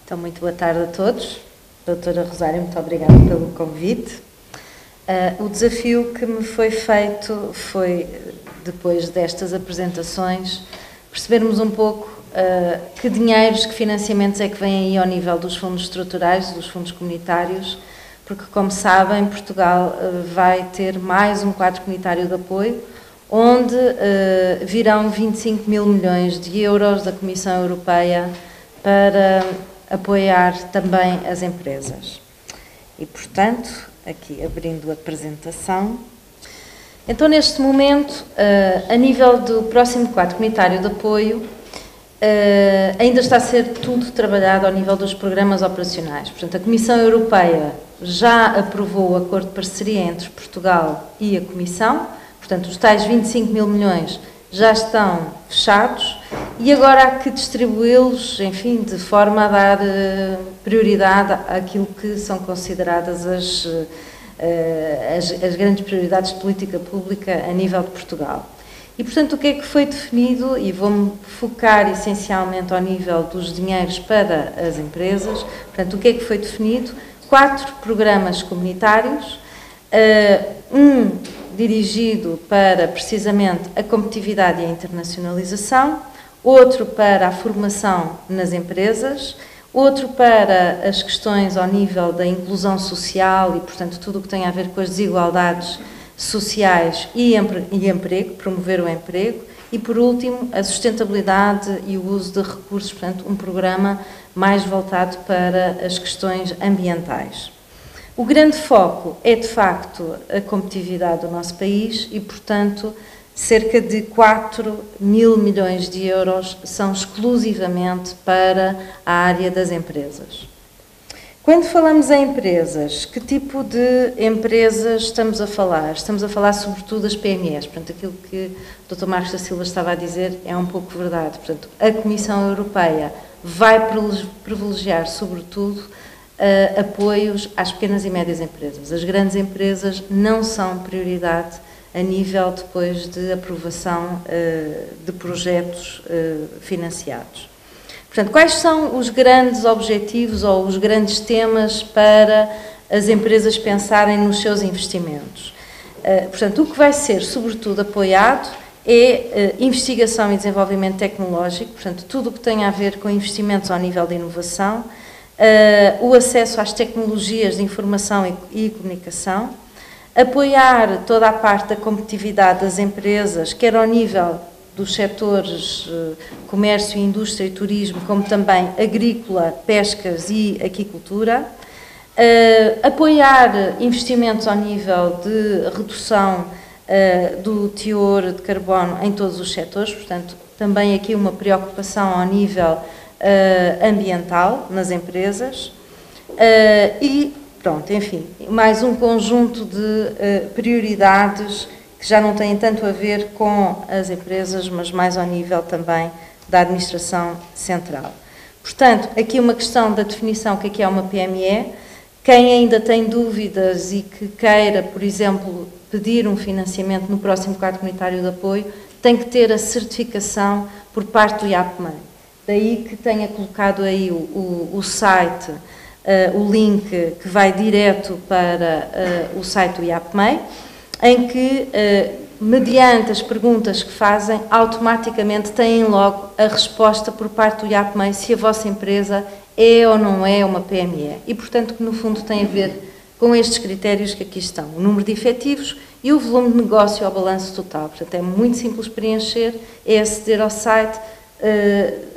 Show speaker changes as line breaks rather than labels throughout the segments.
Então, muito boa tarde a todos. Doutora Rosário, muito obrigada pelo convite. O desafio que me foi feito foi, depois destas apresentações, percebermos um pouco que dinheiros, que financiamentos é que vêm aí ao nível dos fundos estruturais, dos fundos comunitários, porque, como sabem, Portugal vai ter mais um quadro comunitário de apoio, onde virão 25 mil milhões de euros da Comissão Europeia para apoiar também as empresas. E, portanto, aqui abrindo a apresentação. Então, neste momento, a nível do próximo quadro comunitário de apoio, ainda está a ser tudo trabalhado ao nível dos programas operacionais. Portanto, a Comissão Europeia já aprovou o acordo de parceria entre Portugal e a Comissão. Portanto, os tais 25 mil milhões já estão fechados e agora há que distribuí-los, enfim, de forma a dar prioridade àquilo que são consideradas as grandes prioridades de política pública a nível de Portugal. E, portanto, o que é que foi definido, e vou-me focar essencialmente ao nível dos dinheiros para as empresas, portanto, o que é que foi definido? 4 programas comunitários, um dirigido para, precisamente, a competitividade e a internacionalização, outro para a formação nas empresas, outro para as questões ao nível da inclusão social e, portanto, tudo o que tem a ver com as desigualdades sociais e emprego, promover o emprego, e, por último, a sustentabilidade e o uso de recursos, portanto, um programa mais voltado para as questões ambientais. O grande foco é, de facto, a competitividade do nosso país e, portanto, cerca de 4 mil milhões de euros são exclusivamente para a área das empresas. Quando falamos em empresas, que tipo de empresas estamos a falar? Estamos a falar sobretudo das PMEs, portanto, aquilo que o Dr. Marcos da Silva estava a dizer é um pouco verdade. Portanto, a Comissão Europeia vai privilegiar, sobretudo, apoios às pequenas e médias empresas. As grandes empresas não são prioridade a nível depois de aprovação de projetos financiados. Portanto, quais são os grandes objetivos ou os grandes temas para as empresas pensarem nos seus investimentos? Portanto, o que vai ser, sobretudo, apoiado é investigação e desenvolvimento tecnológico, portanto, tudo o que tem a ver com investimentos ao nível de inovação, o acesso às tecnologias de informação e comunicação, apoiar toda a parte da competitividade das empresas, quer ao nível dos setores comércio, indústria e turismo, como também agrícola, pescas e aquicultura, apoiar investimentos ao nível de redução do teor de carbono em todos os setores, portanto, também aqui uma preocupação ao nível ambiental nas empresas e, pronto, enfim, mais um conjunto de prioridades que já não têm tanto a ver com as empresas, mas mais ao nível também da administração central. Portanto, aqui uma questão da definição, o que é uma PME. Quem ainda tem dúvidas e que queira, por exemplo, pedir um financiamento no próximo quadro comunitário de apoio, tem que ter a certificação por parte do IAPMEI. Daí que tenha colocado aí o site, o link que vai direto para o site do IAPMEI, em que, mediante as perguntas que fazem, automaticamente têm logo a resposta por parte do IAPMEI se a vossa empresa é ou não é uma PME. E, portanto, que no fundo tem a ver com estes critérios que aqui estão, o número de efetivos e o volume de negócio ao balanço total. Portanto, é muito simples preencher, é aceder ao site,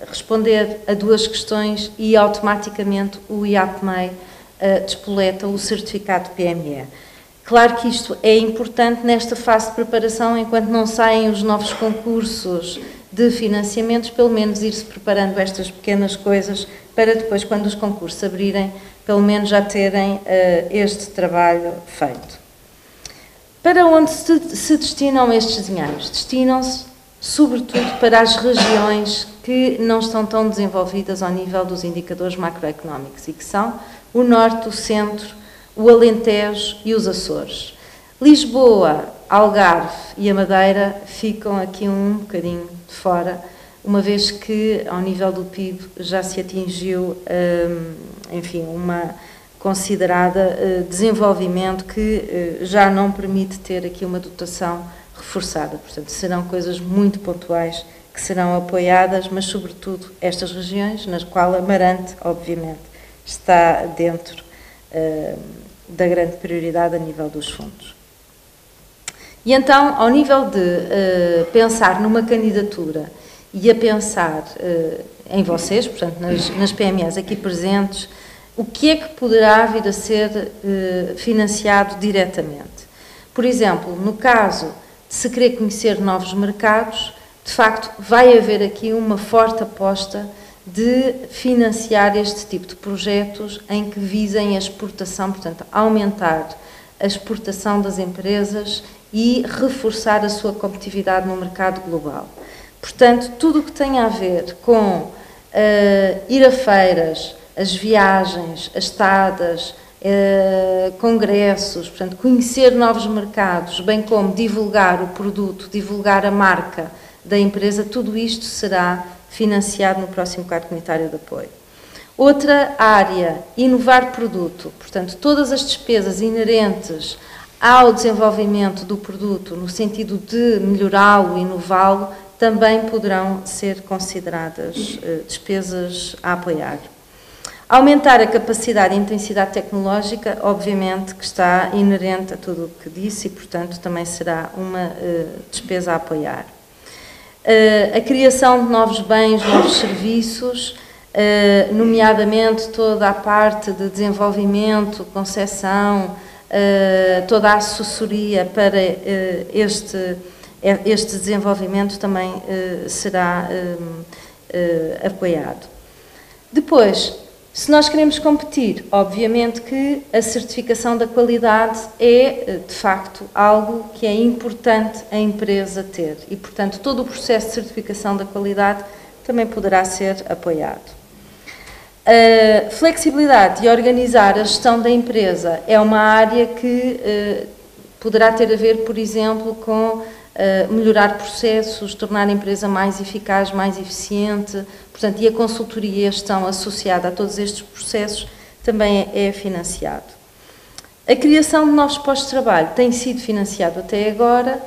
responder a 2 questões e automaticamente o IAPMEI despoleta o certificado de PME. Claro que isto é importante nesta fase de preparação, enquanto não saem os novos concursos de financiamentos, pelo menos ir-se preparando estas pequenas coisas para depois, quando os concursos abrirem, pelo menos já terem este trabalho feito. Para onde se destinam estes dinheiros? Destinam-se sobretudo para as regiões que não estão tão desenvolvidas ao nível dos indicadores macroeconómicos e que são o Norte, o Centro, o Alentejo e os Açores. Lisboa, Algarve e a Madeira ficam aqui um bocadinho de fora uma vez que, ao nível do PIB, já se atingiu, enfim, uma considerada desenvolvimento que já não permite ter aqui uma dotação reforçada. Portanto, serão coisas muito pontuais que serão apoiadas, mas, sobretudo, estas regiões, nas quais Amarante, obviamente, está dentro da grande prioridade a nível dos fundos. E então, ao nível de pensar numa candidatura e a pensar em vocês, portanto, nas PMEs aqui presentes, o que é que poderá vir a ser financiado diretamente? Por exemplo, no caso de se querer conhecer novos mercados, de facto, vai haver aqui uma forte aposta de financiar este tipo de projetos em que visem a exportação, portanto, aumentar a exportação das empresas e reforçar a sua competitividade no mercado global. Portanto, tudo o que tem a ver com ir a feiras, as viagens, as estadas, congressos, portanto, conhecer novos mercados, bem como divulgar o produto, divulgar a marca da empresa, tudo isto será financiado no próximo quadro comunitário de apoio. Outra área, inovar produto, portanto, todas as despesas inerentes ao desenvolvimento do produto, no sentido de melhorá-lo, inová-lo, também poderão ser consideradas despesas a apoiar. Aumentar a capacidade e intensidade tecnológica, obviamente, que está inerente a tudo o que disse e, portanto, também será uma despesa a apoiar. A criação de novos bens, novos serviços, nomeadamente toda a parte de desenvolvimento, concessão, toda a assessoria para este desenvolvimento também será apoiado. Depois, se nós queremos competir, obviamente que a certificação da qualidade é, de facto, algo que é importante a empresa ter e, portanto, todo o processo de certificação da qualidade também poderá ser apoiado. A flexibilidade de organizar a gestão da empresa é uma área que poderá ter a ver, por exemplo, com melhorar processos, tornar a empresa mais eficaz, mais eficiente, portanto, e a consultoria e a gestão associada a todos estes processos também é financiado. A criação de novos postos de trabalho tem sido financiado até agora,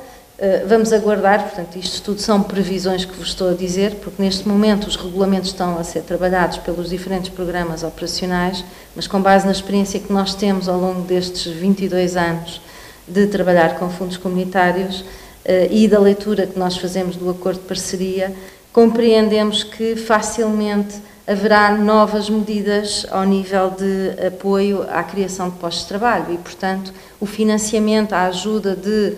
vamos aguardar, portanto, isto tudo são previsões que vos estou a dizer, porque neste momento os regulamentos estão a ser trabalhados pelos diferentes programas operacionais, mas com base na experiência que nós temos ao longo destes 22 anos de trabalhar com fundos comunitários, e da leitura que nós fazemos do acordo de parceria, compreendemos que facilmente haverá novas medidas ao nível de apoio à criação de postos de trabalho e, portanto, o financiamento, a ajuda de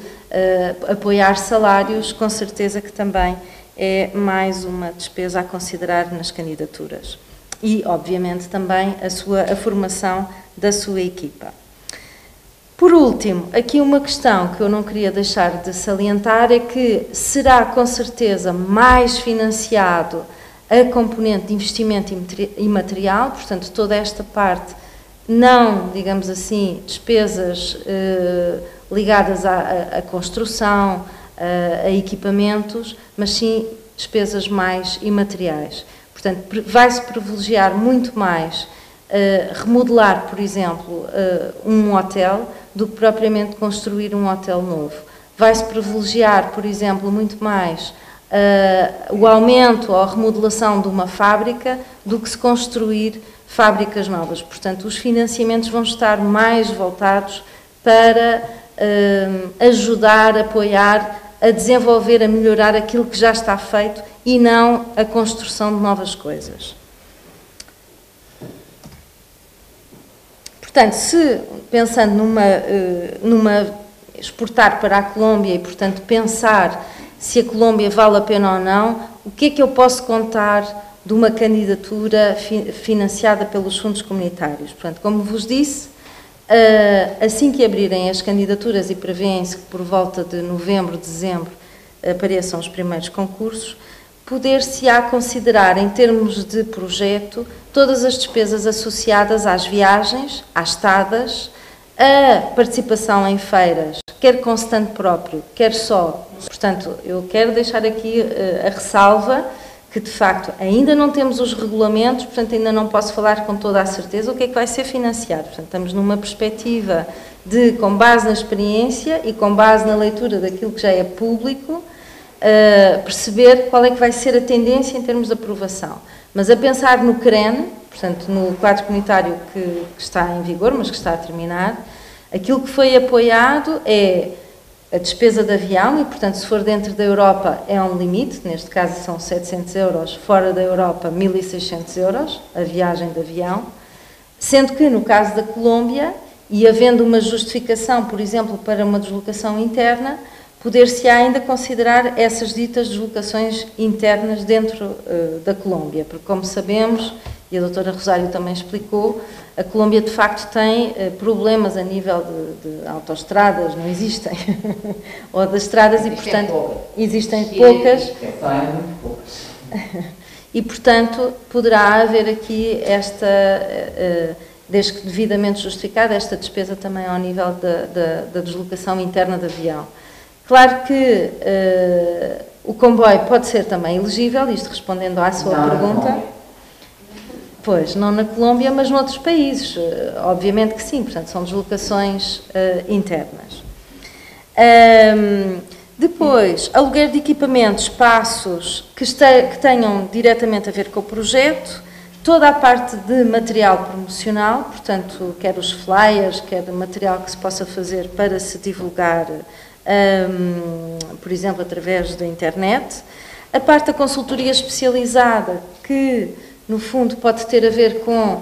apoiar salários, com certeza que também é mais uma despesa a considerar nas candidaturas. E, obviamente, também a formação da sua equipa. Por último, aqui uma questão que eu não queria deixar de salientar é que será com certeza mais financiado a componente de investimento imaterial, portanto, toda esta parte, não, digamos assim, despesas ligadas à construção, a equipamentos, mas sim despesas mais imateriais. Portanto, vai-se privilegiar muito mais remodelar, por exemplo, um hotel, do que propriamente construir um hotel novo. Vai-se privilegiar, por exemplo, muito mais o aumento ou a remodelação de uma fábrica do que se construir fábricas novas. Portanto, os financiamentos vão estar mais voltados para ajudar, apoiar, a desenvolver, a melhorar aquilo que já está feito e não a construção de novas coisas. Portanto, se pensando numa exportar para a Colômbia e, portanto, pensar se a Colômbia vale a pena ou não, o que é que eu posso contar de uma candidatura financiada pelos fundos comunitários? Portanto, como vos disse, assim que abrirem as candidaturas e prevêem-se que por volta de novembro, dezembro, apareçam os primeiros concursos, poder-se-á considerar, em termos de projeto, todas as despesas associadas às viagens, às estadas, a participação em feiras, quer com stand próprio, quer só. Portanto, eu quero deixar aqui a ressalva que de facto ainda não temos os regulamentos, portanto ainda não posso falar com toda a certeza o que é que vai ser financiado. Portanto, estamos numa perspectiva de, com base na experiência e com base na leitura daquilo que já é público, perceber qual é que vai ser a tendência em termos de aprovação. Mas a pensar no CREN, portanto no quadro comunitário que está em vigor, mas que está a terminar, aquilo que foi apoiado é a despesa de avião e, portanto, se for dentro da Europa é um limite, neste caso são 700 euros, fora da Europa 1.600 euros, a viagem de avião, sendo que no caso da Colômbia, e havendo uma justificação, por exemplo, para uma deslocação interna, poder-se ainda considerar essas ditas deslocações internas dentro da Colômbia, porque como sabemos, e a doutora Rosário também explicou, a Colômbia de facto tem problemas a nível de autoestradas, não existem, ou das estradas e portanto existem poucas. E portanto poderá haver aqui esta, desde que devidamente justificada, esta despesa também ao nível da deslocação interna de avião. Claro que o comboio pode ser também elegível, isto respondendo à sua pergunta. Pois, não na Colômbia, mas noutros países, obviamente que sim, portanto são deslocações internas. Depois, aluguer de equipamentos, espaços que tenham diretamente a ver com o projeto, toda a parte de material promocional, portanto, quer os flyers, quer material que se possa fazer para se divulgar, por exemplo, através da internet. A parte da consultoria especializada, que no fundo pode ter a ver com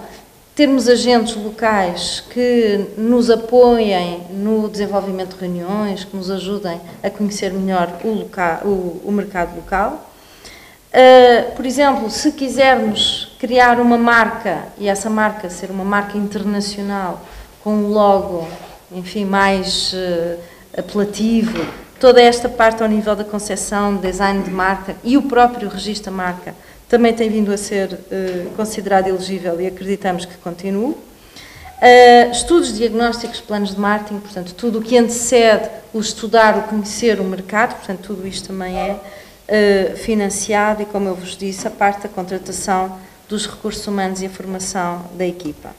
termos agentes locais que nos apoiem no desenvolvimento de reuniões, que nos ajudem a conhecer melhor o mercado local. Por exemplo, se quisermos criar uma marca, e essa marca ser uma marca internacional, com um logo, enfim, mais apelativo, toda esta parte ao nível da concepção, design de marca e o próprio registro da marca, também tem vindo a ser considerado elegível e acreditamos que continue. Estudos diagnósticos, planos de marketing, portanto, tudo o que antecede o estudar, o conhecer o mercado, portanto, tudo isto também é financiado e, como eu vos disse, a parte da contratação dos recursos humanos e a formação da equipa.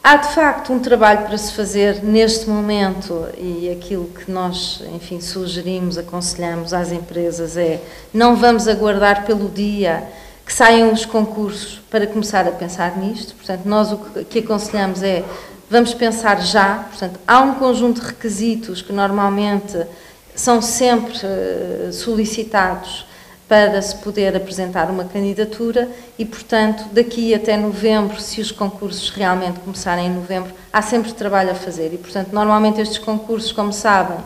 Há, de facto, um trabalho para se fazer neste momento e aquilo que nós, enfim, sugerimos, aconselhamos às empresas é não vamos aguardar pelo dia que saiam os concursos para começar a pensar nisto. Portanto, nós o que aconselhamos é vamos pensar já. Portanto, há um conjunto de requisitos que normalmente são sempre solicitados para se poder apresentar uma candidatura e, portanto, daqui até novembro, se os concursos realmente começarem em novembro, há sempre trabalho a fazer e, portanto, normalmente estes concursos, como sabem,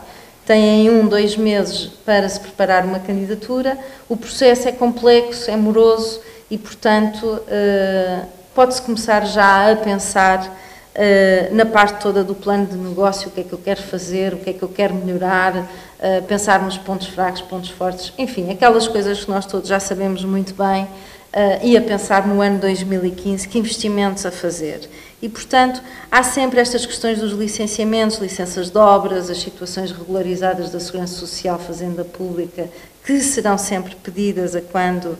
têm 1, 2 meses para se preparar uma candidatura, o processo é complexo, é moroso e, portanto, pode-se começar já a pensar na parte toda do plano de negócio, o que é que eu quero fazer, o que é que eu quero melhorar, pensar nos pontos fracos, pontos fortes, enfim, aquelas coisas que nós todos já sabemos muito bem, e a pensar no ano 2015, que investimentos a fazer. E, portanto, há sempre estas questões dos licenciamentos, licenças de obras, as situações regularizadas da Segurança Social, Fazenda Pública, que serão sempre pedidas a quando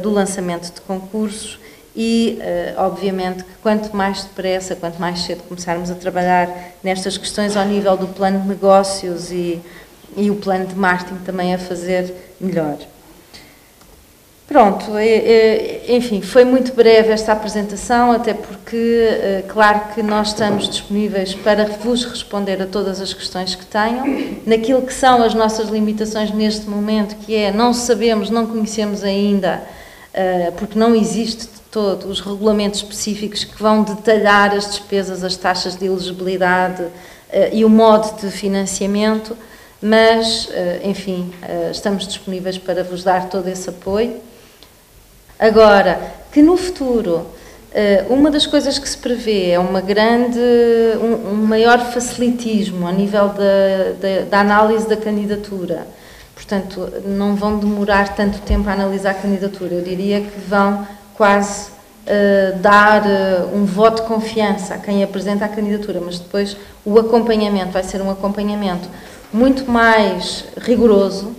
do lançamento de concursos. E, obviamente, que quanto mais depressa, quanto mais cedo começarmos a trabalhar nestas questões ao nível do plano de negócios e o plano de marketing também a fazer, melhor. Pronto, enfim, foi muito breve esta apresentação, até porque, claro que nós estamos disponíveis para vos responder a todas as questões que tenham, naquilo que são as nossas limitações neste momento, que é não sabemos, não conhecemos ainda, porque não existe todos os regulamentos específicos que vão detalhar as despesas, as taxas de elegibilidade e o modo de financiamento, mas, enfim, estamos disponíveis para vos dar todo esse apoio. Agora, que no futuro, uma das coisas que se prevê é um maior facilitismo ao nível da análise da candidatura. Portanto, não vão demorar tanto tempo a analisar a candidatura. Eu diria que vão quase dar um voto de confiança a quem apresenta a candidatura, mas depois o acompanhamento vai ser um acompanhamento muito mais rigoroso,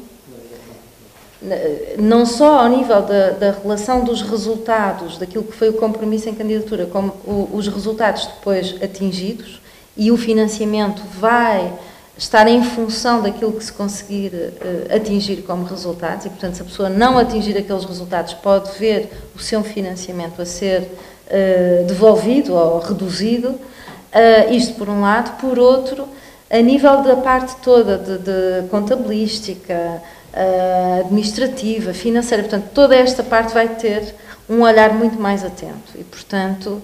não só ao nível da relação dos resultados, daquilo que foi o compromisso em candidatura, como os resultados depois atingidos, e o financiamento vai estar em função daquilo que se conseguir atingir como resultados, e portanto se a pessoa não atingir aqueles resultados pode ver o seu financiamento a ser devolvido ou reduzido, isto por um lado. Por outro, a nível da parte toda de contabilística, administrativa, financeira, portanto, toda esta parte vai ter um olhar muito mais atento e, portanto,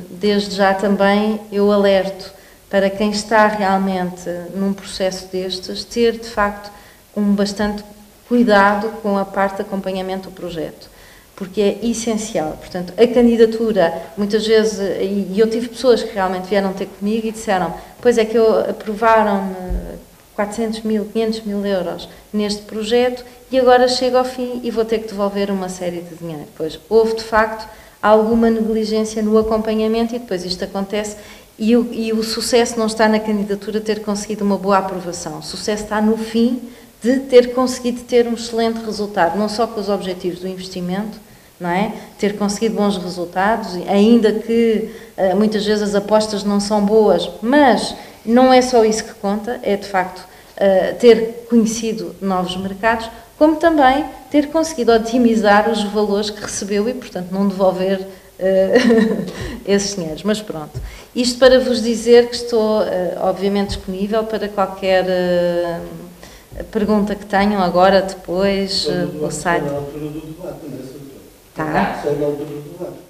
desde já também eu alerto para quem está realmente num processo destes, ter de facto bastante cuidado com a parte de acompanhamento do projeto, porque é essencial. Portanto, a candidatura, muitas vezes, e eu tive pessoas que realmente vieram ter comigo e disseram, pois é que aprovaram-me 400 mil, 500 mil euros neste projeto e agora chego ao fim e vou ter que devolver uma série de dinheiro. Pois houve, de facto, alguma negligência no acompanhamento e depois isto acontece e o sucesso não está na candidatura ter conseguido uma boa aprovação. O sucesso está no fim de ter conseguido ter um excelente resultado, não só com os objetivos do investimento, não é? Ter conseguido bons resultados, ainda que muitas vezes as apostas não são boas, mas não é só isso que conta, é de facto ter conhecido novos mercados, como também ter conseguido otimizar os valores que recebeu e, portanto, não devolver esses dinheiros. Mas pronto, isto para vos dizer que estou, obviamente, disponível para qualquer pergunta que tenham agora, depois, no site.
Só na altura do debate, não é?
Tá.
Só na altura do debate.